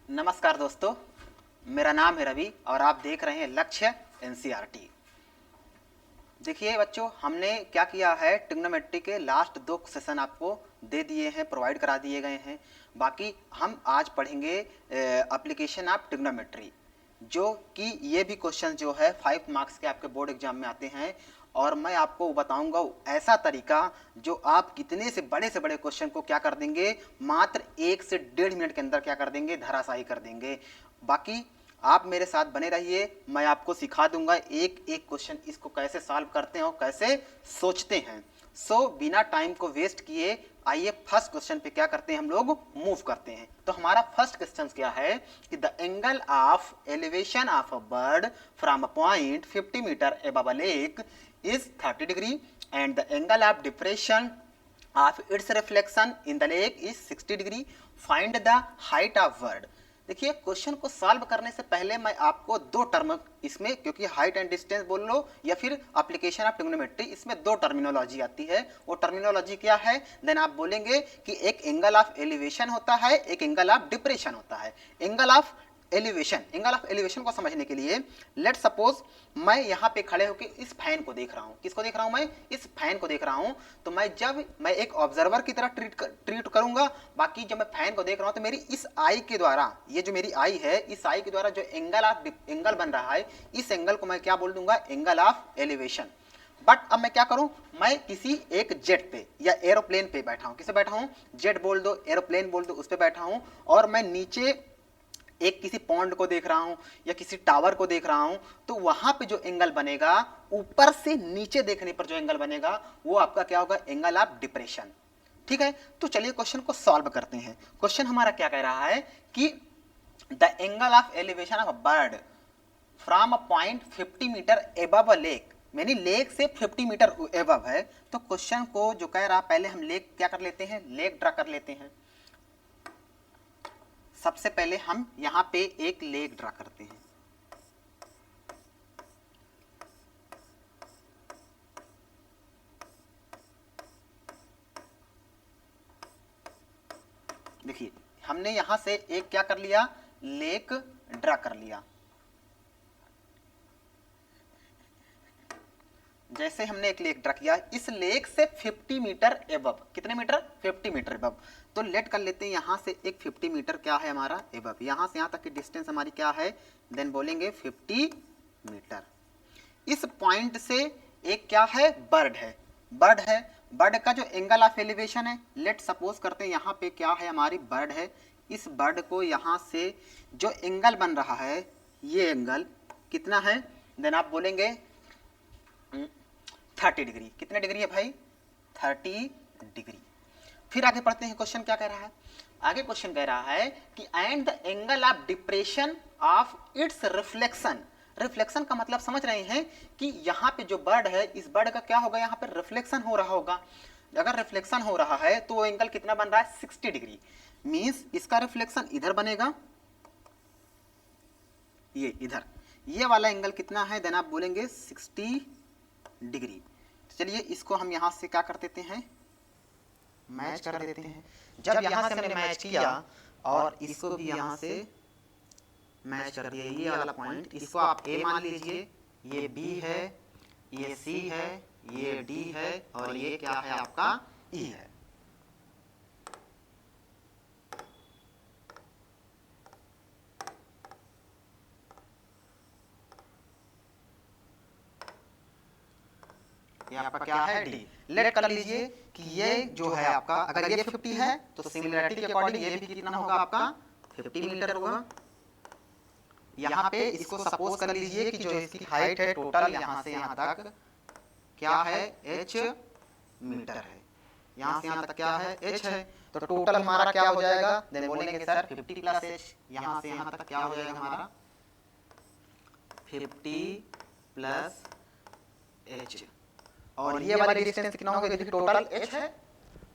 नमस्कार दोस्तों, मेरा नाम है रवि और आप देख रहे हैं लक्ष्य एनसीईआरटी। देखिए बच्चों, हमने क्या किया है, ट्रिग्नोमेट्री के लास्ट 2 सेशन आपको दे दिए हैं, प्रोवाइड करा दिए गए हैं। बाकी हम आज पढ़ेंगे एप्लीकेशन ऑफ ट्रिग्नोमेट्री, जो कि ये भी क्वेश्चन जो है 5 मार्क्स के आपके बोर्ड एग्जाम में आते हैं। और मैं आपको बताऊंगा ऐसा तरीका जो आप कितने से बड़े क्वेश्चन को क्या कर देंगे, मात्र 1 से 1.5 मिनट के अंदर क्या कर देंगे, धराशायी कर देंगे। बाकी आप मेरे साथ बने रहिए, मैं आपको सिखा दूंगा एक एक क्वेश्चन इसको कैसे सॉल्व करते हैं और कैसे सोचते हैं। बिना टाइम को वेस्ट किए आइए फर्स्ट क्वेश्चन पे क्या करते हैं, हम लोग मूव करते हैं। तो हमारा फर्स्ट क्वेश्चन क्या है कि the angle of elevation of a bird from a point 50 meter above a lake is 30 degree and the angle of depression of its reflection in the lake is 60 degree. Find the height of bird. देखिए question को solve करने से पहले मैं आपको 2 term इसमें, क्योंकि height and distance बोल लो या फिर एप्लीकेशन ऑफ ट्रिग्नोमेट्री, इसमें 2 टर्मिनोलॉजी आती है। वो टर्मिनोलॉजी क्या है, देन आप बोलेंगे कि एक एंगल ऑफ एलिवेशन होता है, एक एंगल ऑफ डिप्रेशन होता है। एंगल ऑफ एलिवेशन को समझने के लिए लेट सपोज मैं यहाँ पे खड़े होकर इस फैन को देख रहा हूँ। किसको देख रहा हूँ, मैं इस फैन को देख रहा हूँ। तो मैं एक ऑब्जर्वर की तरह ट्रीट करूंगा। बाकी जब मैं फैन को देख रहा हूँ तो मेरी इस आई के द्वारा, ये जो मेरी आई है, इस आई के द्वारा जो एंगल बन रहा है, इस एंगल को मैं क्या बोल दूंगा, एंगल ऑफ एलिवेशन। बट अब मैं क्या करूं, मैं किसी एक जेट पे या एरोप्लेन पे बैठा हूं। किसे बैठा हूं, जेट बोल दो, एरोप्लेन बोल दो, उस पे बैठा हूं। और मैं नीचे एक किसी पॉन्ड को देख रहा हूं या किसी टावर को देख रहा हूं। तो वहां पे जो एंगल बनेगा, ऊपर से नीचे देखने पर जो एंगल बनेगा, वो आपका क्या होगा, एंगल ऑफ डिप्रेशन। ठीक है, तो चलिए क्वेश्चन को सॉल्व करते हैं। क्वेश्चन हमारा क्या कह रहा है कि the angle of elevation of a bird from a point 50 meter above a lake, यानी लेक से 50 मीटर एबव है। तो क्वेश्चन को जो कह रहा, पहले हम लेक क्या कर लेते हैं, लेक ड्रा कर लेते हैं। सबसे पहले हम यहां पे एक लेक ड्रा करते हैं। देखिए हमने यहां से एक क्या कर लिया, लेक ड्रा कर लिया। जैसे हमने एक लेक ड्रा किया, इस लेक से 50 मीटर एबव, कितने मीटर, 50 मीटर एबव। तो लेट कर लेते हैं यहां से एक 50 मीटर क्या है हमारा एबव, यहां से यहां तक की डिस्टेंस हमारी क्या है, देन बोलेंगे 50 मीटर। इस पॉइंट से एक क्या है, बर्ड है, बर्ड है। बर्ड का जो एंगल ऑफ एलिवेशन है, लेट सपोज करते हैं यहां पे क्या है, हमारी बर्ड है। इस बर्ड को यहां से जो एंगल बन रहा है, ये एंगल कितना है, देन आप बोलेंगे 30 डिग्री। कितने डिग्री है भाई, 30 डिग्री। फिर आगे पढ़ते हैं, क्वेश्चन क्या कह रहा है। आगे क्वेश्चन कह रहा है कि and the angle of depression of its reflection. Reflection का मतलब समझ रहे हैं कि यहाँ पे जो बर्ड है, इस बर्ड का क्या होगा, यहाँ पे रिफ्लेक्शन हो रहा होगा। अगर रिफ्लेक्शन हो रहा है तो वो एंगल कितना बन रहा है, 60 डिग्री। मीन्स इसका रिफ्लेक्शन इधर बनेगा, ये इधर, ये वाला एंगल कितना है, देन आप बोलेंगे 60 डिग्री। तो चलिए इसको हम यहां से क्या कर देते हैं, मैच कर देते हैं। जब यहां से हमने मैच किया और इसको भी यहां से मैच कर दिया, ये वाला पॉइंट, इसको आप ए मान लीजिए, ये बी है, ये सी है, ये डी है और ये क्या है आपका ई है। ये आपका क्या है, डी। लेट कर लीजिए कि ये जो है आपका, अगर ये 50 है तो सिमिलरिटी के अकॉर्डिंग ये भी कितना होगा आपका, 50 मीटर होगा। यहाँ पे इसको सपोज कर लीजिए कि जो इसकी हाइट है टोटल यहाँ से यहाँ तक क्या है, h मीटर है। यहाँ से यहाँ तक क्या है, h है। तो टोटल हमारा क्या हो जाएगा, देन बोलेंगे सर 50 प्लस h। यहाँ से यहाँ तक क्या हो जाएगा हमारा, 50 प्लस h। और ये वाली डिस्टेंस कितना होगा, देखिए टोटल h है,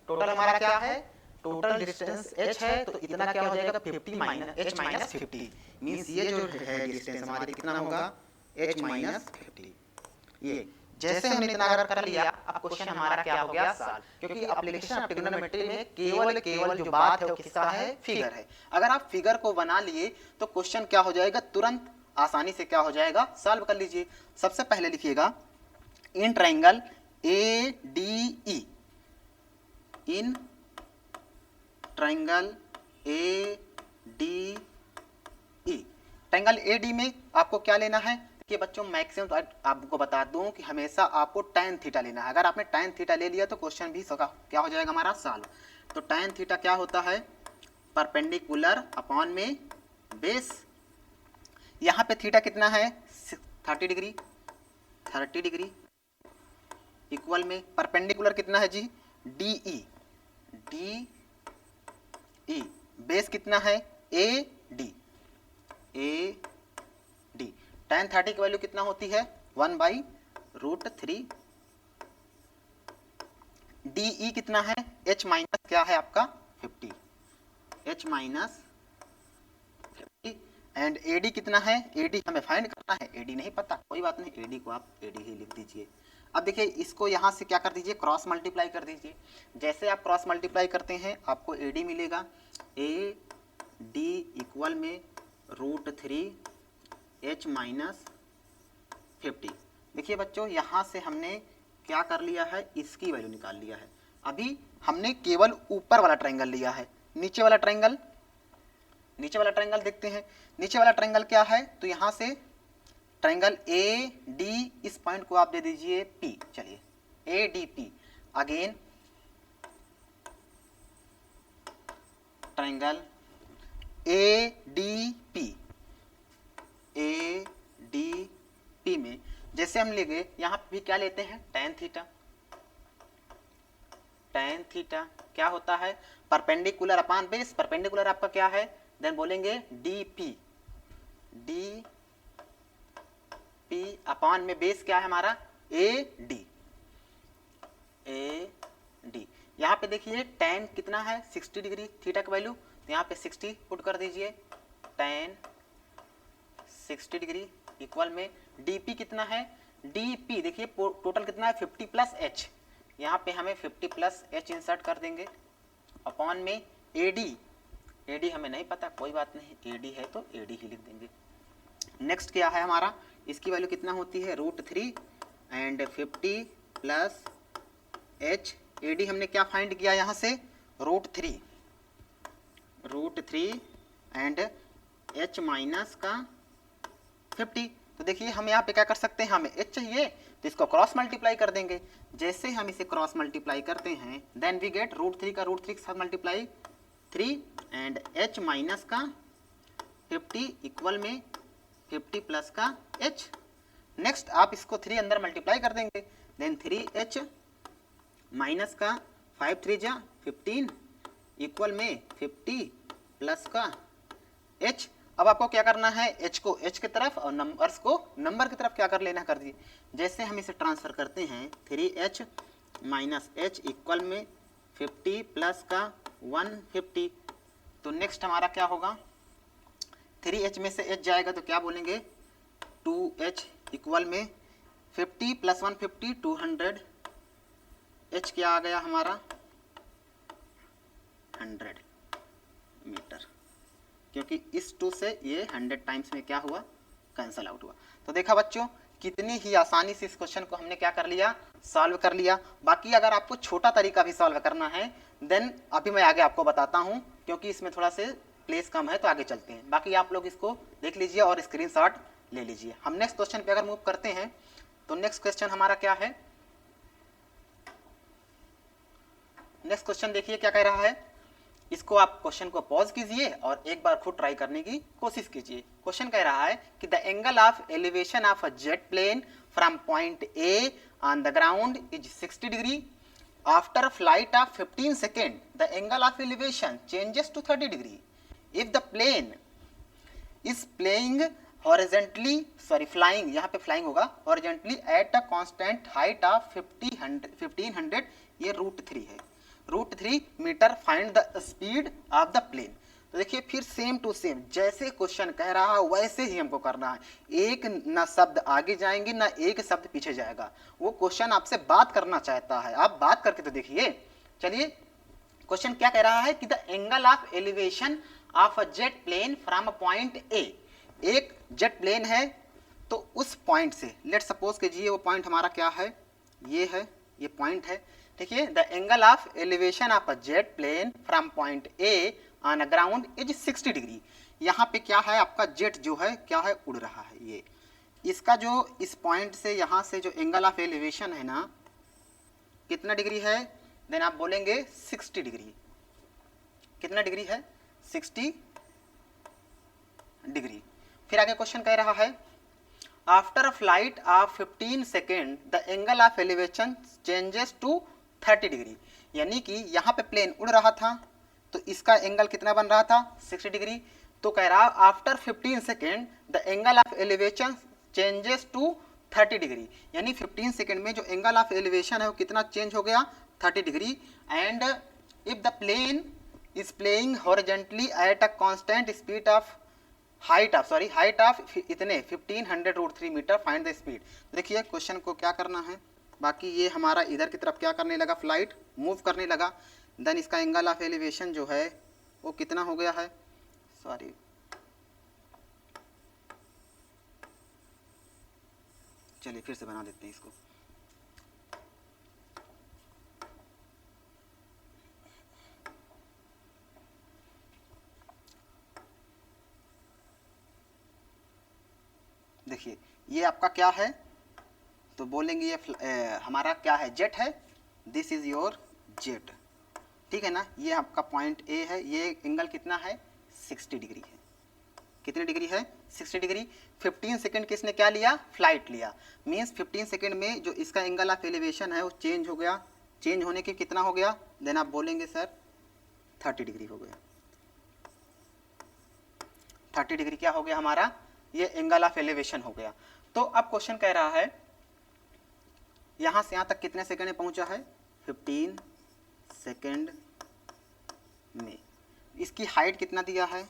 टोटल हमारा क्या है, टोटल डिस्टेंस h है। तो इतना क्या हो जाएगा, 50 माइनस h माइनस 50। मीन्स ये जो है डिस्टेंस हमारी कितना होगा, h माइनस 50। ये जैसे हमने इतना अगर कर लिया, अब क्वेश्चन हमारा क्या हो गया सॉल्व, क्योंकि एप्लीकेशन ऑफ ट्रिग्नोमेट्री में केवल जो बात है वो किसका है, फिगर है। अगर आप फिगर को बना लिए तो क्वेश्चन क्या हो जाएगा, तुरंत आसानी से क्या हो जाएगा, सॉल्व कर लीजिए। सबसे पहले लिखिएगा in triangle ADE, in triangle ADE, triangle AD में आपको क्या लेना है कि बच्चों मैक्सिमम आपको बता दूं कि हमेशा आपको tan थीटा लेना है। अगर आपने tan थीटा ले लिया तो क्वेश्चन भी क्या हो जाएगा हमारा सॉल्व। तो tan थीटा क्या होता है, परपेंडिकुलर अपॉन में बेस, यहाँ पे थीटा कितना है 30 डिग्री, 30 डिग्री इक्वल में परपेंडिकुलर कितना है जी DE, DE बेस कितना है AD, AD tan 30 की वैल्यू कितना होती है 1/√3, DE कितना है H माइनस क्या है आपका 50, H माइनस 50 एंड AD कितना है, AD हमें फाइंड करना है, AD नहीं पता कोई बात नहीं, AD को आप AD ही लिख दीजिए। अब देखिए इसको यहाँ से क्या कर दीजिए, क्रॉस मल्टीप्लाई कर दीजिए। जैसे आप क्रॉस मल्टीप्लाई करते हैं आपको AD मिलेगा, AD इक्वल में √3 H माइनस 50। देखिए बच्चों यहाँ से हमने क्या कर लिया है, इसकी वैल्यू निकाल लिया है। अभी हमने केवल ऊपर वाला ट्रायंगल लिया है, नीचे वाला ट्रायंगल देखते हैं। नीचे वाला ट्रायंगल क्या है, तो यहाँ से ट्रायंगल AD, इस पॉइंट को आप दे दीजिए P, चलिए ADP, again triangle ADP, ADP में जैसे हम लेंगे यहाँ भी क्या लेते हैं tan थीटा, tan थीटा क्या होता है परपेंडिकुलर अपॉन बेस, परपेंडिकुलर आपका क्या है, देन बोलेंगे DP, DP अपॉन में बेस क्या है हमारा AD, AD। यहाँ पे देखिए tan कितना है 60 डिग्री, थीटा का वैल्यू तो यहाँ पे 60 पुट कर दीजिए, tan 60 डिग्री इक्वल में DP कितना है, DP देखिए टोटल कितना है 50 प्लस H, यहाँ पे हमें 50 प्लस H इंसर्ट कर देंगे, अपॉन में AD, AD हमें नहीं पता कोई बात नहीं, AD है तो AD ही लिख देंगे। नेक्स्ट क्या है हमारा, इसकी वैल्यू कितना होती है √3 एंड 50 प्लस H, AD हमने क्या फाइंड किया यहाँ से √3 एंड H माइनस का 50। तो देखिए हम यहाँ पे क्या कर सकते हैं, हमें H चाहिए तो इसको क्रॉस मल्टीप्लाई कर देंगे। जैसे हम इसे क्रॉस मल्टीप्लाई करते हैं देन वी गेट √3 का √3 के साथ मल्टीप्लाई 3 एंड H माइनस का 50 इक्वल में 50 प्लस का H। नेक्स्ट आप इसको 3 अंदर मल्टीप्लाई कर देंगे, देन 3H माइनस का 5 3 जा 15 इक्वल में 50 प्लस का H। अब आपको क्या करना है, H को H की तरफ और नंबर्स को नंबर की तरफ क्या कर लेना कर दिए। जैसे हम इसे ट्रांसफर करते हैं 3H माइनस H इक्वल में 50 प्लस का 150, तो नेक्स्ट हमारा क्या होगा 3H में से H जाएगा तो क्या बोलेंगे 2H इक्वल में 50 प्लस 150 200, H क्या आ गया हमारा 100 मीटर, क्योंकि इस 2 से ये 100 टाइम्स में क्या हुआ कैंसल आउट हुआ। तो देखा बच्चों कितनी ही आसानी से इस क्वेश्चन को हमने क्या कर लिया सॉल्व कर लिया। बाकी अगर आपको छोटा तरीका भी सॉल्व करना है देन अभी मैं आगे आपको बताता हूं, क्योंकि इसमें थोड़ा से प्लेस कम है तो आगे चलते हैं। बाकी आप लोग इसको देख लीजिए और स्क्रीनशॉट ले लीजिए। हम नेक्स्ट क्वेश्चन पे अगर मूव करते हैं तो नेक्स्ट क्वेश्चन हमारा क्या है, नेक्स्ट क्वेश्चन देखिए क्या कह रहा है। इसको आप क्वेश्चन को पॉज कीजिए और एक बार खुद ट्राई करने की कोशिश कीजिए। क्वेश्चन कह रहा है कि the angle of elevation of a jet plane from point A on the ground is 60 degree after flight of 15 second the angle of elevation changes to 30 degree if the plane is playing horizontally flying, यहाँ पे flying होगा horizontally at a constant height of 1500, ये √3 है, √3 meter, find the speed of the plane. तो देखिए फिर same to same जैसे question कह रहा है वैसे ही हमको करना है। एक ना शब्द आगे जाएंगे ना एक शब्द पीछे जाएगा। वो क्वेश्चन आपसे बात करना चाहता है, आप बात करके तो देखिए। चलिए क्वेश्चन क्या कह रहा है कि the angle of elevation of a jet plane from point A. एक जेट प्लेन है तो उस पॉइंट से लेट सपोज कीजिए वो पॉइंट हमारा क्या है, ये है, ये पॉइंट है। देखिए the angle of elevation of a jet plane from point A on a ground is 60 degree. यहाँ पे क्या है आपका जेट जो है क्या है, उड़ रहा है। ये इसका जो इस पॉइंट से यहाँ से जो एंगल ऑफ एलिवेशन है ना कितना डिग्री है, देन आप बोलेंगे 60 डिग्री। कितना डिग्री है, 60 डिग्री। फिर आगे क्वेश्चन कह रहा है after a flight of 15 second the angle of elevation changes to 30 degree. यानी कि यहाँ पे प्लेन उड़ रहा था तो इसका एंगल कितना बन रहा था, 60 डिग्री। तो कह रहा after 15 second the angle of elevation changes to 30 degree. यानी 15 सेकेंड में जो एंगल ऑफ एलिवेशन है वो कितना चेंज हो गया, 30 degree. And if the plane is playing horizontally at a constant speed of height of इतने 1500√3 मीटर, फाइंड द स्पीड। देखिए क्वेश्चन को क्या करना है, बाकी ये हमारा इधर की तरफ क्या करने लगा, फ्लाइट मूव करने लगा। देन इसका एंगल ऑफ एलिवेशन जो है वो कितना हो गया है, सॉरी चलिए फिर से बना देते हैं इसको। देखिए ये आपका क्या है, तो बोलेंगे ये हमारा क्या है, जेट है। दिस इज योर जेट, ठीक है ना। ये आपका पॉइंट ए है, ये एंगल कितना है, 60 डिग्री है। कितनी डिग्री है, 60 डिग्री। 15 सेकंड किसने क्या लिया, फ्लाइट लिया। मीन्स 15 सेकंड में जो इसका एंगल ऑफ एलिवेशन है वो चेंज हो गया। चेंज होने के कितना हो गया, देन आप बोलेंगे सर 30 डिग्री हो गया। 30 डिग्री क्या हो गया हमारा, ये एंगल ऑफ एलिवेशन हो गया। तो अब क्वेश्चन कह रहा है यहां से यहां तक कितने सेकंड में पहुंचा है, 15 सेकंड में। इसकी हाइट कितना दिया है,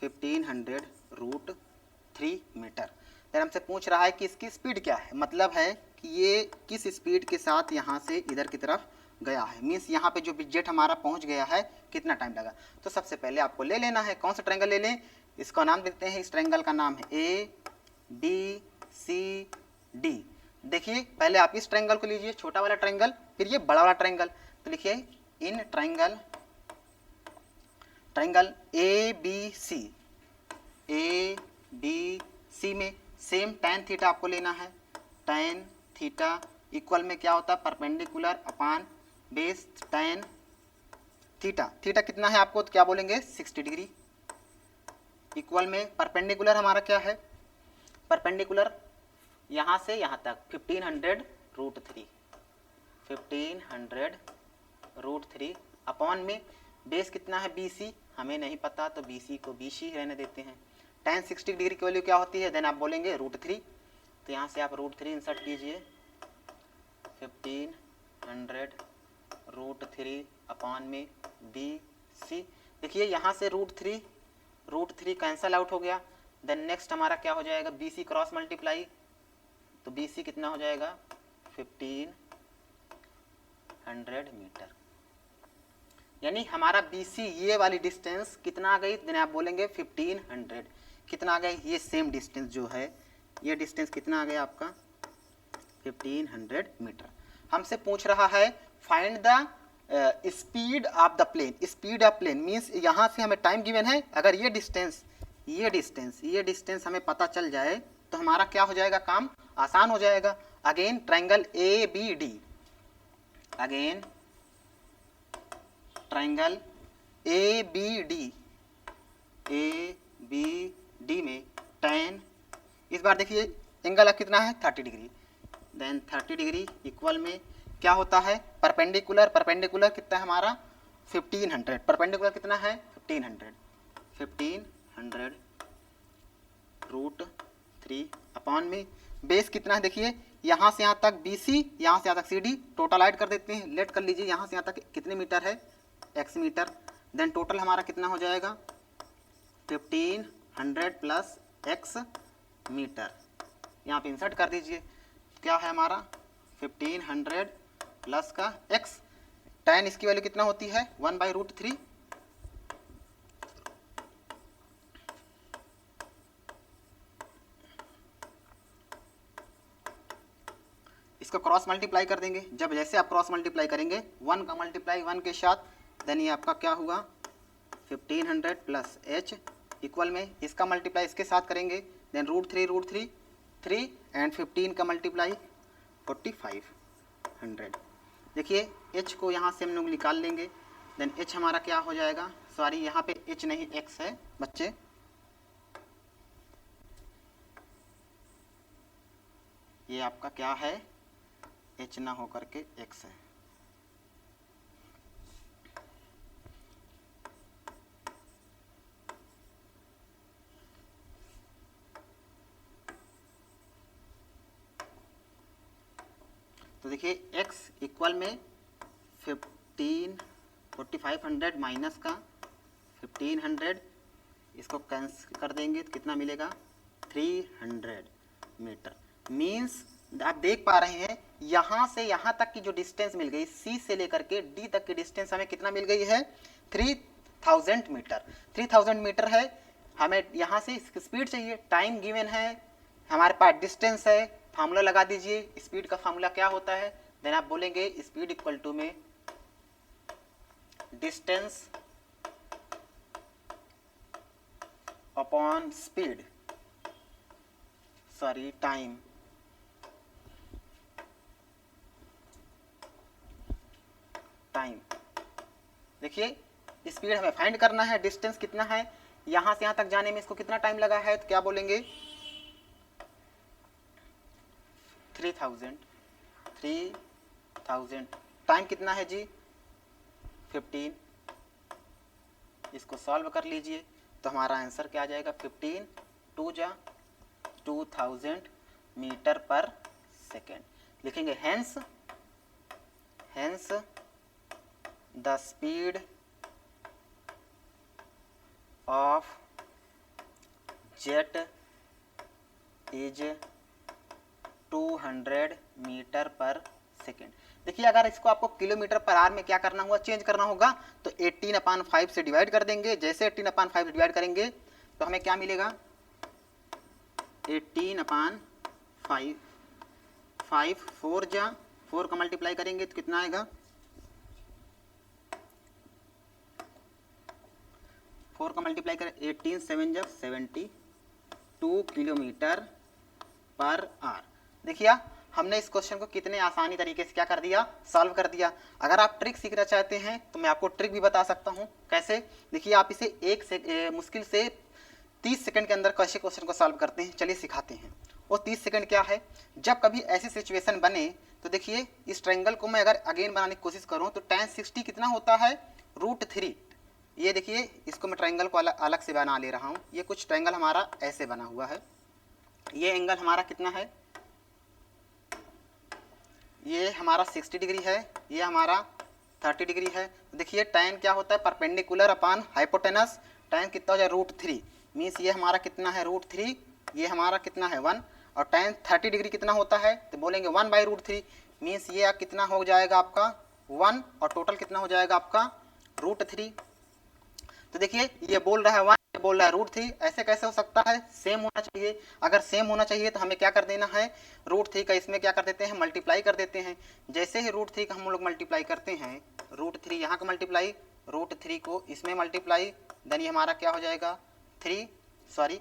1500√3 मीटर। फिर हमसे पूछ रहा है कि इसकी स्पीड क्या है, मतलब है कि ये किस स्पीड के साथ यहाँ से इधर की तरफ गया है। मीन्स यहाँ पे जो जेट हमारा पहुँच गया है कितना टाइम लगा। तो सबसे पहले आपको ले लेना है, कौन सा ट्रायंगल ले लें, इसका नाम देते हैं, इस ट्रायंगल का नाम है ABCD। देखिए पहले आप इस ट्रायंगल को लीजिए, छोटा वाला ट्रायंगल, फिर ये बड़ा वाला ट्रायंगल। तो लिखिए इन ट्रायंगल ABC में सेम tan थीटा आपको लेना है। tan थीटा इक्वल में क्या होता है, perpendicular upon base tan theta. Theta कितना है आपको, तो क्या बोलेंगे 60 डिग्री। इक्वल में परपेंडिकुलर हमारा क्या है, परपेंडिकुलर यहाँ से यहाँ तक 1500√3 अपॉन में बेस कितना है BC, हमें नहीं पता तो BC को BC रहने देते हैं। tan 60 डिग्री की वैल्यू क्या होती है, देन आप बोलेंगे √3। तो यहाँ से आप √3 इंसर्ट कीजिए, 1500√3 अपॉन में BC। देखिए यहाँ से √3 कैंसल आउट हो गया। देन नेक्स्ट हमारा क्या हो जाएगा, BC क्रॉस मल्टीप्लाई, तो BC कितना हो जाएगा 1500 मीटर। यानी हमारा BC ये वाली डिस्टेंस कितना आ गई, देन आप बोलेंगे 1500। कितना आ गया, ये सेम डिस्टेंस जो है ये डिस्टेंस कितना आ गया आपका 1500 मीटर। हमसे पूछ रहा है find the speed of the plane. Speed of plane means यहाँ से हमें टाइम गिवन है, अगर ये डिस्टेंस हमें पता चल जाए तो हमारा क्या हो जाएगा, काम आसान हो जाएगा। Again triangle ABD, again triangle ABD में tan, इस बार देखिए एंगल कितना है 30 डिग्री। देन 30 डिग्री इक्वल में क्या होता है, परपेंडिकुलर कितना है हमारा 1500। परपेंडिकुलर कितना है 1500√3 अपॉन में बेस कितना है, देखिए यहाँ से यहाँ तक BC, यहाँ से यहाँ तक CD, टोटल ऐड कर देते हैं, लेट कर लीजिए यहाँ से यहाँ तक कितने मीटर है, x मीटर। देन टोटल हमारा कितना हो जाएगा 1500 प्लस x मीटर, यहाँ पे इंसर्ट कर दीजिए। क्या है हमारा 1500 प्लस का x, tan इसकी वैल्यू कितना होती है 1/√3, इसको क्रॉस मल्टीप्लाई कर देंगे। जब जैसे आप क्रॉस मल्टीप्लाई करेंगे 1 का मल्टीप्लाई 1 के साथ, देन ये आपका क्या हुआ 1500 प्लस h इक्वल में इसका मल्टीप्लाई इसके साथ करेंगे, देन √3 3 एंड 15 का मल्टीप्लाई 4500। देखिए h को यहाँ से हम लोग निकाल लेंगे, देन h हमारा क्या हो जाएगा, सॉरी यहाँ पे h नहीं x है बच्चे, ये आपका क्या है h ना हो करके x है। तो देखिए x इक्वल में 4500 माइनस का 1500, इसको कैंसिल कर देंगे तो कितना मिलेगा 300 मीटर। मीन्स आप देख पा रहे हैं यहाँ से यहाँ तक की जो डिस्टेंस मिल गई, C से लेकर के D तक की डिस्टेंस हमें कितना मिल गई है 3000 मीटर। 3000 मीटर है, हमें यहाँ से स्पीड चाहिए, टाइम गिवन है, हमारे पास डिस्टेंस है, फार्मूला लगा दीजिए। स्पीड का फार्मूला क्या होता है, देन आप बोलेंगे स्पीड इक्वल टू में distance upon speed, sorry time, देखिए स्पीड हमें फाइंड करना है, डिस्टेंस कितना है, यहां से यहां तक जाने में इसको कितना टाइम लगा है, तो क्या बोलेंगे 3000। टाइम कितना है जी 15, इसको सॉल्व कर लीजिए तो हमारा आंसर क्या आ जाएगा 15 2 जा 2000 मीटर पर सेकेंड। लिखेंगे hence the speed of jet is 200 meter per second. देखिए अगर इसको आपको किलोमीटर पर आवर में क्या करना हुआ, चेंज करना होगा, तो 18/5 से डिवाइड कर देंगे। जैसे 18/5 से डिवाइड करेंगे तो हमें क्या मिलेगा 18/5, 4 जा 4 का मल्टीप्लाई करेंगे तो कितना आएगा 4 का मल्टीप्लाई करें 18 7 जा 72 किलोमीटर पर आवर। देखिए हमने इस क्वेश्चन को कितने आसानी तरीके से क्या कर दिया, सॉल्व कर दिया। अगर आप ट्रिक सीखना चाहते हैं तो मैं आपको ट्रिक भी बता सकता हूं कैसे। देखिए आप इसे मुश्किल से 30 सेकंड के अंदर कैसे क्वेश्चन को सॉल्व करते हैं, चलिए सिखाते हैं। वो 30 सेकंड क्या है, जब कभी ऐसी सिचुएशन बने तो देखिए इस ट्रायंगल को मैं अगर अगेन बनाने की कोशिश करूं तो tan 60 कितना होता है √3। ये देखिए इसको मैं ट्रायंगल को अलग से बना ले रहा हूं। ये कुछ ट्रायंगल हमारा ऐसे बना हुआ है, ये एंगल हमारा कितना है, ये हमारा 60 डिग्री है, ये हमारा 30 डिग्री है। देखिए tan क्या होता है परपेंडिकुलर अपॉन हाइपोटेनस, tan कितना हो जाए √3, मीन्स ये हमारा कितना है √3, ये हमारा कितना है 1, और tan 30 डिग्री कितना होता है तो बोलेंगे 1/√3, मीन्स ये कितना हो जाएगा आपका 1, और टोटल कितना हो जाएगा आपका √3। तो देखिए ये बोल रहा है 1, ये बोल रहा है √3, ऐसे कैसे हो सकता है, सेम होना चाहिए। अगर सेम होना चाहिए तो हमें क्या कर देना है √3 का इसमें क्या कर देते हैं मल्टीप्लाई कर देते हैं। जैसे ही √3 का हम लोग मल्टीप्लाई करते हैं, √3 यहाँ का मल्टीप्लाई, √3 को इसमें मल्टीप्लाई, देन ये हमारा क्या हो जाएगा 3, सॉरी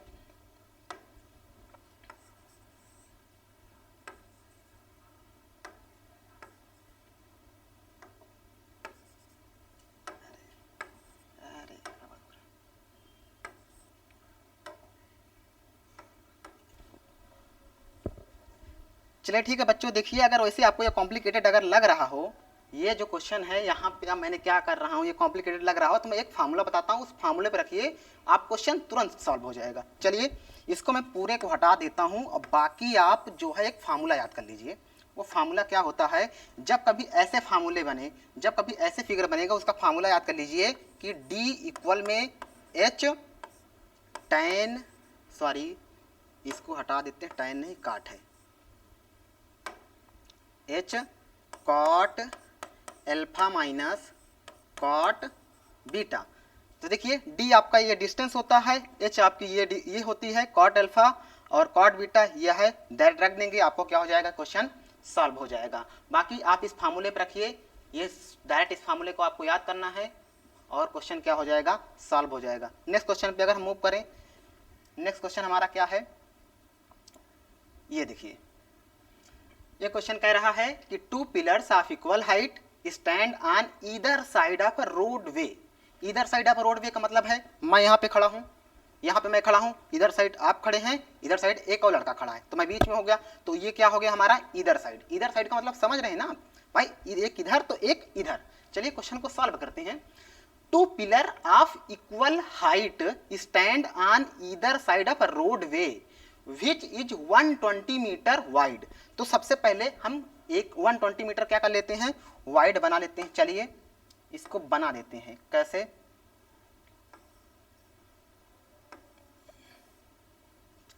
चलिए ठीक है बच्चों। देखिए अगर वैसे आपको ये कॉम्प्लिकेटेड अगर लग रहा हो, ये जो क्वेश्चन है यहाँ पे मैंने क्या कर रहा हूँ ये कॉम्प्लिकेटेड लग रहा हो, तो मैं एक फार्मूला बताता हूँ, उस फार्मूले पे रखिए, आप क्वेश्चन तुरंत सॉल्व हो जाएगा। चलिए इसको मैं पूरे को हटा देता हूँ और बाकी आप जो है एक फार्मूला याद कर लीजिए। वो फार्मूला क्या होता है, जब कभी ऐसे फार्मूले बने, जब कभी ऐसे फिगर बनेगा, उसका फार्मूला याद कर लीजिए कि D इक्वल में H tan, सॉरी इसको हटा देते हैं, tan नहीं काट है, H cot alpha minus cot beta. तो देखिए D आपका ये डिस्टेंस होता है, H आपकी ये होती है कॉट अल्फा, और कॉट बीटा यह है, दैट रख देंगे, आपको क्या हो जाएगा, क्वेश्चन सॉल्व हो जाएगा। बाकी आप इस फार्मूले पर रखिए, ये डायरेक्ट इस फार्मूले को आपको याद करना है और क्वेश्चन क्या हो जाएगा, सॉल्व हो जाएगा। नेक्स्ट क्वेश्चन पे अगर हम मूव करें, नेक्स्ट क्वेश्चन हमारा क्या है, ये देखिए, ये क्वेश्चन कह रहा है कि 2 pillars of equal height stand on either side of a road way. Either side of road वे का मतलब है मैं यहाँ पे खड़ा हूँ, यहाँ पे मैं खड़ा हूँ, इधर साइड आप खड़े हैं, इधर साइड एक और लड़का खड़ा है, तो मैं बीच में हो गया, तो ये क्या हो गया हमारा ईदर साइड। ईदर साइड का मतलब समझ रहे हैं ना भाई, एक इधर तो एक इधर। चलिए क्वेश्चन को सॉल्व करते हैं। 2 pillar of equal height stand on either side of a roadway which is 120 meter wide. तो सबसे पहले हम एक 120 मीटर क्या कर लेते हैं, वाइड बना लेते हैं। चलिए इसको बना देते हैं, कैसे,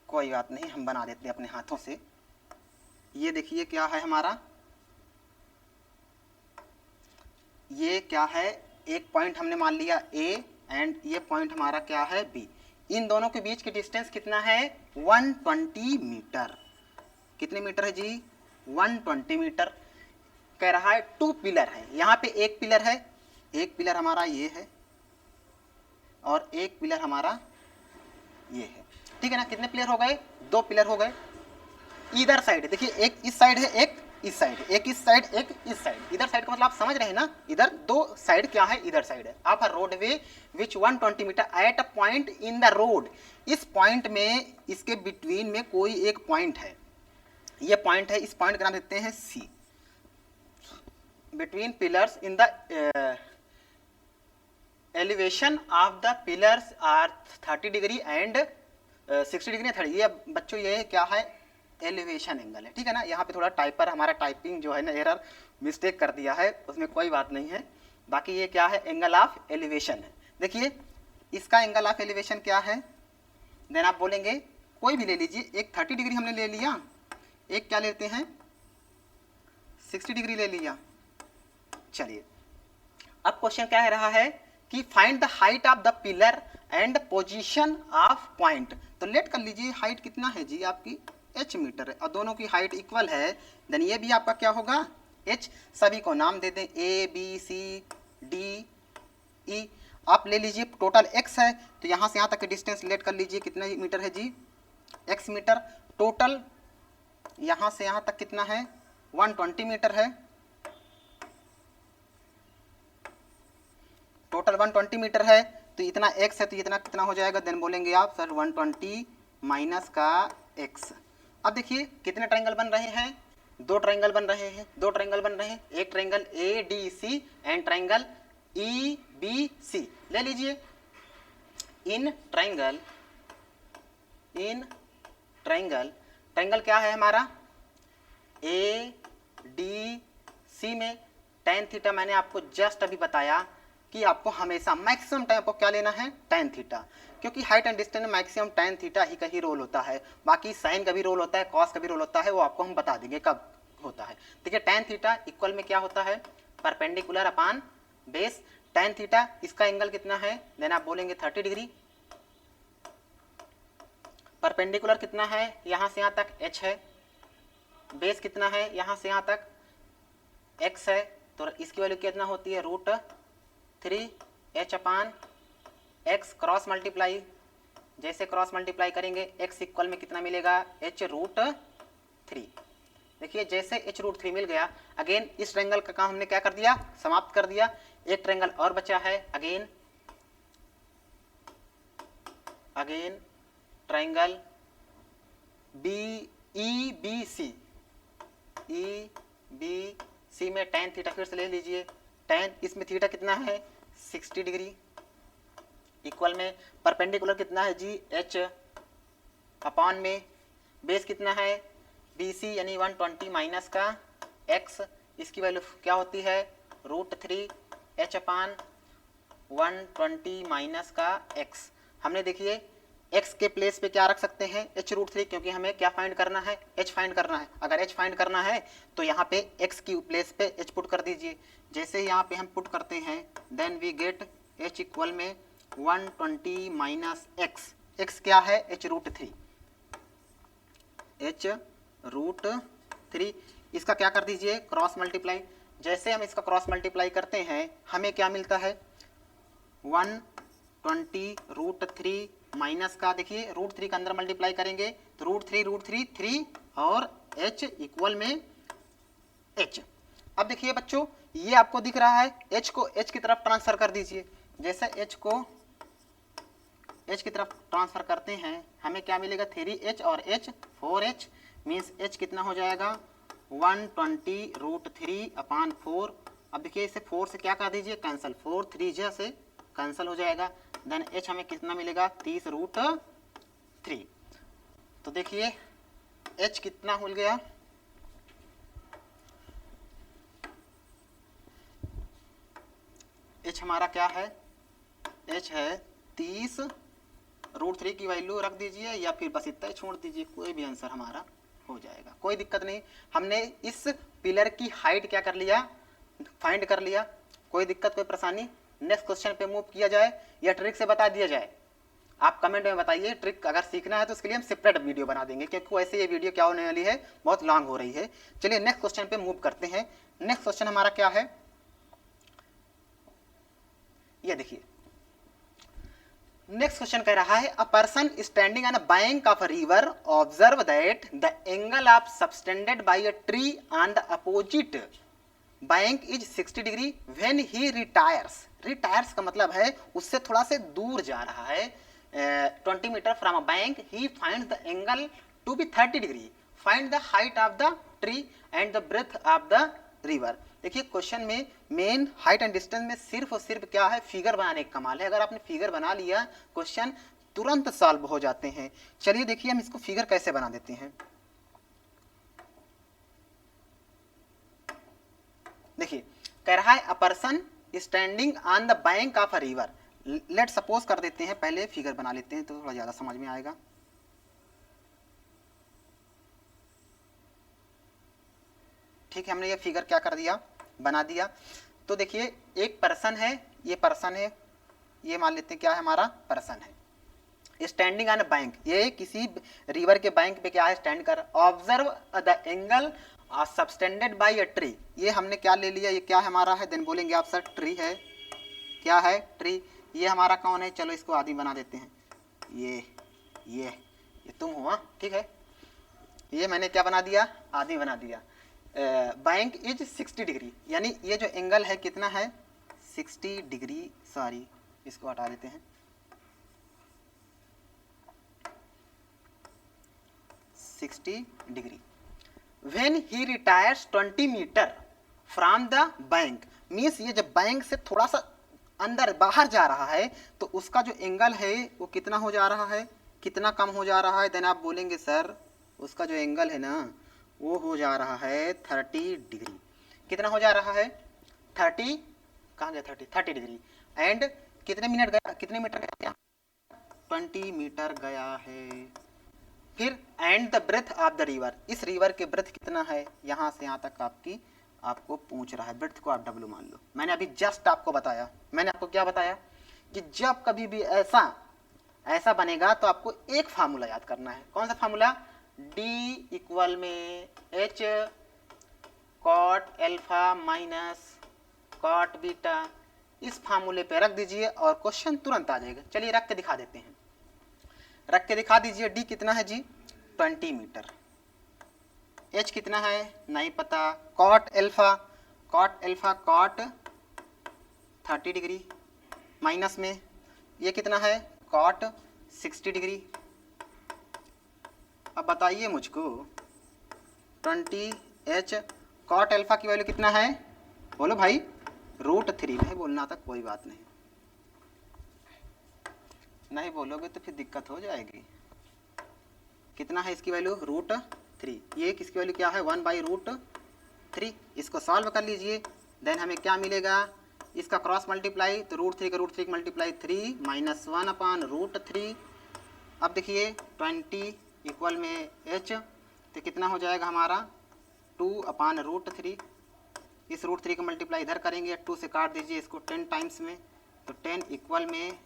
कोई बात नहीं, हम बना देते हैं अपने हाथों से। ये देखिए क्या है हमारा, ये क्या है, एक पॉइंट हमने मान लिया A एंड ये पॉइंट हमारा क्या है B। इन दोनों के बीच की डिस्टेंस कितना है, 120 मीटर। कितने मीटर है जी, 120 मीटर। कह रहा है 2 पिलर है, यहाँ पे एक पिलर है, एक पिलर हमारा ये है और एक पिलर हमारा ये है, ठीक है ना। कितने पिलर हो गए, 2 पिलर हो गए। इधर साइड देखिए, एक इस साइड है, एक इस साइड, एक इस साइड, एक इस साइड। इधर साइड का मतलब आप समझ रहे हैं ना, इधर 2 साइड क्या है, इधर साइड है। आप roadway which 120 meter at a point in the road. इस पॉइंट में, इसके बिटवीन में कोई एक पॉइंट है, ये पॉइंट है, इस पॉइंट का नाम देते हैं C। Between pillars in the elevation of the pillars are 30 degree and 60 degree 30। ये बच्चों ये क्या है, एलिवेशन एंगल है, ठीक है ना। यहाँ पे थोड़ा टाइपर हमारा टाइपिंग जो है ना एरर मिस्टेक कर दिया है, उसमें कोई बात नहीं है। बाकी ये क्या है, एंगल ऑफ एलिवेशन है। देखिए इसका एंगल ऑफ एलिवेशन क्या है, देन आप बोलेंगे कोई भी ले लीजिए, एक 30 डिग्री हमने ले लिया, एक क्या लेते हैं 60 डिग्री ले लिया। चलिए अब क्वेश्चन क्या है रहा है कि find the height of the pillar and position of point. तो लेट कर लीजिए, हाइट कितना है जी आपकी, h मीटर है, और दोनों की हाइट इक्वल है, देन ये भी आपका क्या होगा h। सभी को नाम दे दें A B C D E। आप ले लीजिए टोटल x है, तो यहाँ से यहाँ तक की डिस्टेंस लेट कर लीजिए, कितना मीटर है जी, x मीटर। टोटल यहाँ से यहाँ तक कितना है, 120 मीटर है, टोटल 120 मीटर है। तो इतना x है, तो इतना कितना हो जाएगा, देन बोलेंगे आप सर 120 माइनस का x। अब देखिए कितने ट्रायंगल बन रहे हैं, 2 ट्रायंगल बन रहे हैं, 2 ट्रायंगल बन रहे हैं, एक triangle ADC and triangle EBC। ले लीजिए, इन ट्रायंगल ट्रायंगल क्या है हमारा ADC में tan थीटा, मैंने आपको जस्ट अभी बताया कि आपको हमेशा मैक्सिमम टाइम आपको क्या लेना है, tan थीटा, क्योंकि हाइट एंड डिस्टेंस में मैक्सिमम tan थीटा ही का ही रोल होता है। बाकी साइन का भी रोल होता है, कॉस का भी रोल होता है, वो आपको हम बता देंगे कब होता है। देखिए tan थीटा इक्वल में क्या होता है, परपेंडिकुलर अपान बेस। tan थीटा इसका एंगल कितना है, देन आप बोलेंगे 30 डिग्री। परपेंडिकुलर कितना है, यहाँ से यहाँ तक h है, बेस कितना है, यहाँ से यहाँ तक x है, तो इसकी वैल्यू कितना होती है, √3 h अपान x। क्रॉस मल्टीप्लाई, जैसे क्रॉस मल्टीप्लाई करेंगे x इक्वल में कितना मिलेगा, h√3। देखिए जैसे h√3 मिल गया, अगेन इस ट्रायंगल का काम हमने क्या कर दिया, समाप्त कर दिया। एक ट्रायंगल और बचा है, अगेन ट्रायंगल EBC में tan थीटा फिर से ले लीजिए, tan इसमें थीटा कितना है 60 डिग्री, इक्वल में परपेंडिकुलर कितना है जी h, अपॉन में बेस कितना है BC यानी 120 माइनस का x, इसकी वैल्यू क्या होती है √3 h/120 माइनस का x। हमने देखिए x के प्लेस पे क्या रख सकते हैं h√3, क्योंकि हमें क्या फाइंड करना है h फाइंड करना है। अगर h फाइंड करना है तो यहाँ पे x की प्लेस पे h पुट कर दीजिए। जैसे यहाँ पे हम पुट करते हैं then we get h equal में 120 माइनस x क्या है h√3, h√3। इसका क्या कर दीजिए क्रॉस मल्टीप्लाई। जैसे हम इसका क्रॉस मल्टीप्लाई करते हैं हमें क्या मिलता है 120 √3 माइनस का, देखिए √3 का अंदर मल्टीप्लाई करेंगे तो √3 3 और h इक्वल में h। अब देखिए बच्चों ये आपको दिख रहा है, h को h की तरफ ट्रांसफर कर दीजिए। जैसे h को h की तरफ ट्रांसफर करते हैं हमें क्या मिलेगा 3h और h 4h, मीन्स h कितना हो जाएगा 120 √3/4। अब देखिए इसे 4 से क्या कर दीजिए कैंसिल, 4 3 से कैंसिल हो जाएगा, देन h हमें कितना मिलेगा 30√3। तो देखिए h कितना हो गया h हमारा क्या है h है 30√3 की वैल्यू रख दीजिए या फिर बस इतना ही छोड़ दीजिए, कोई भी आंसर हमारा हो जाएगा, कोई दिक्कत नहीं। हमने इस पिलर की हाइट क्या कर लिया फाइंड कर लिया, कोई दिक्कत कोई परेशानी। नेक्स्ट क्वेश्चन पे मूव किया जाए या ट्रिक से बता दिया जाए, आप कमेंट में बताइए। ट्रिक अगर सीखना है तो उसके लिए हम सेपरेट वीडियो बना देंगे, क्योंकि वैसे ये वीडियो क्या होने वाली है बहुत लॉन्ग हो रही है। चलिए नेक्स्ट क्वेश्चन पे मूव करते हैं। नेक्स्ट क्वेश्चन हमारा क्या है ये देखिए, नेक्स्ट क्वेश्चन कह रहा है a person standing on a bank of a river observe that the angle of subtended bye a tree on the opposite bank is 60 degree when he retires. Retires का मतलब है उससे थोड़ा से दूर जा रहा है 20 meter from a bank, he find the angle to be 30 degree, find the height of the tree and the breath of the river. देखिए क्वेश्चन में मेन हाइट एंड डिस्टेंस में सिर्फ और सिर्फ क्या है फिगर बनाने का कमाल है। अगर आपने फिगर बना लिया क्वेश्चन तुरंत सॉल्व हो जाते हैं। चलिए देखिए हम इसको फिगर कैसे बना देते हैं। देखिए कह रहा है a person standing on the bank of a river, let suppose कर देते हैं, पहले फिगर बना लेते हैं तो थोड़ा ज्यादा समझ में आएगा। ठीक है हमने ये फिगर क्या कर दिया बना दिया। तो देखिए एक पर्सन है, ये पर्सन है, ये मान लेते हैं क्या है हमारा पर्सन है। स्टैंडिंग ऑन बैंक, ये किसी रिवर के बैंक पे क्या है स्टैंड कर। Observe the angle subtended bye a tree, ये हमने क्या ले लिया ये क्या है हमारा है, देन बोलेंगे आप सर ट्री है, क्या है ट्री। ये हमारा कौन है, चलो इसको आदमी बना देते हैं, ये तुम हुआ, ठीक है। ये मैंने क्या बना दिया आदमी बना दिया। बैंक इज 60 डिग्री, यानी ये जो एंगल है कितना है 60 डिग्री, सॉरी इसको हटा देते हैं, 60 degree. When he retires 20 meter from the bank, means ये जब बैंक से थोड़ा सा अंदर बाहर जा रहा है तो उसका जो एंगल है वो कितना हो जा रहा है, कितना कम हो जा रहा है। देन आप बोलेंगे सर उसका जो एंगल है ना वो हो जा रहा है 30 डिग्री। कितना हो जा रहा है 30, कहाँ गया 30 डिग्री। एंड कितने मिनट गया, कितने मीटर गया 20 मीटर गया है। फिर and the breath of the river, इस रिवर के ब्रेथ कितना है, यहाँ से यहाँ तक आपको पूछ रहा है। ब्रेथ को आप W मान लो। मैंने अभी जस्ट आपको बताया, मैंने आपको क्या बताया कि जब कभी भी ऐसा बनेगा तो आपको एक फार्मूला याद करना है। कौन सा फार्मूला, D इक्वल में H cot alpha minus cot beta. इस फार्मूले पे रख दीजिए और क्वेश्चन तुरंत आ जाएगा। चलिए रख के दिखा देते हैं, रख के दिखा दीजिए। D कितना है जी 20 मीटर, H कितना है नहीं पता, cot alpha cot 30 degree minus में ये कितना है कॉट 60 डिग्री। अब बताइए मुझको 20H कॉट एल्फा की वैल्यू कितना है, बोलो भाई √3। नहीं बोलना था कोई बात नहीं, नहीं बोलोगे तो फिर दिक्कत हो जाएगी। कितना है इसकी वैल्यू 3। ये किसकी वैल्यू क्या है 1/√3। इसको सॉल्व कर लीजिए, देन हमें क्या मिलेगा, इसका क्रॉस मल्टीप्लाई तो √3 का √3 मल्टीप्लाई 3 माइनस 1/√3। अब देखिए 20 इक्वल में h तो कितना हो जाएगा हमारा 2/√3। इस √3 का मल्टीप्लाई इधर करेंगे, 2 से काट दीजिए इसको 10 टाइम्स में, तो 10 इक्वल में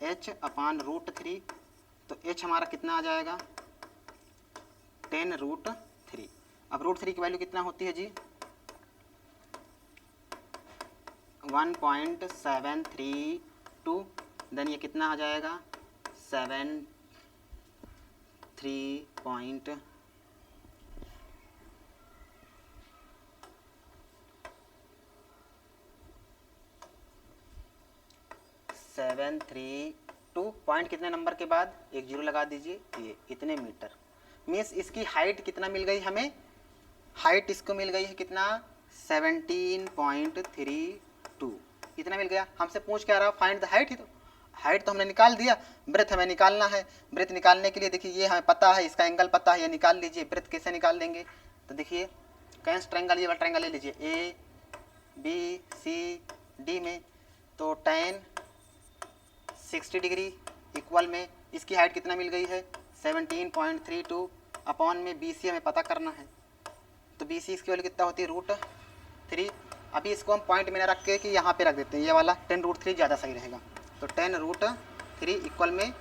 h/√3। तो h हमारा कितना आ जाएगा 10√3। अब √3 की वैल्यू कितना होती है जी 1.732। देन ये कितना आ जाएगा 732 पॉइंट कितने नंबर के बाद एक जीरो लगा दीजिए, ये इतने मीटर। मीन्स इसकी हाइट कितना मिल गई हमें, हाइट इसको मिल गई है कितना 17.32, इतना मिल गया। हमसे पूछ क्या रहा फाइंड द हाइट, ही तो हाइट तो हमने निकाल दिया, ब्रेथ हमें निकालना है। ब्रेथ निकालने के लिए देखिए ये हमें पता है, इसका एंगल पता है, ये निकाल लीजिए। ब्रेथ कैसे निकाल लेंगे, तो देखिए कैंस ट्रायंगल, ये वाला ट्रायंगल ले लीजिए ए बी सी डी में, तो tan 60 डिग्री इक्वल में इसकी हाइट कितना मिल गई है 17.32 अपॉन में BC हमें पता करना है, तो BC इसकी वैल्यू कितना होती है √3। अभी इसको हम पॉइंट में न रख के कि यहाँ पे रख देते हैं, ये वाला 10√3 ज़्यादा सही रहेगा। तो 10√3 इक्वल में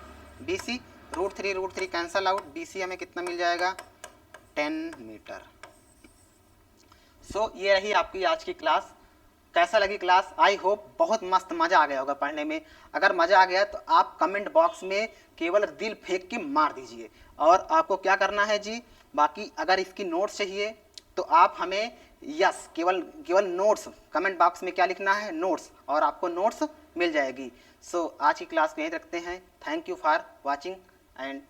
BC, √3 कैंसल आउट, BC हमें कितना मिल जाएगा 10 मीटर। सो ये रही आपकी आज की क्लास। कैसा लगी क्लास, आई होप बहुत मस्त मज़ा आ गया होगा पढ़ने में। अगर मज़ा आ गया तो आप कमेंट बॉक्स में केवल दिल फेंक के मार दीजिए। और आपको क्या करना है जी, बाकी अगर इसकी नोट्स चाहिए तो आप हमें यस केवल नोट्स कमेंट बॉक्स में क्या लिखना है नोट्स, और आपको नोट्स मिल जाएगी। सो आज की क्लास को यहीं रखते हैं। Thank you for watching and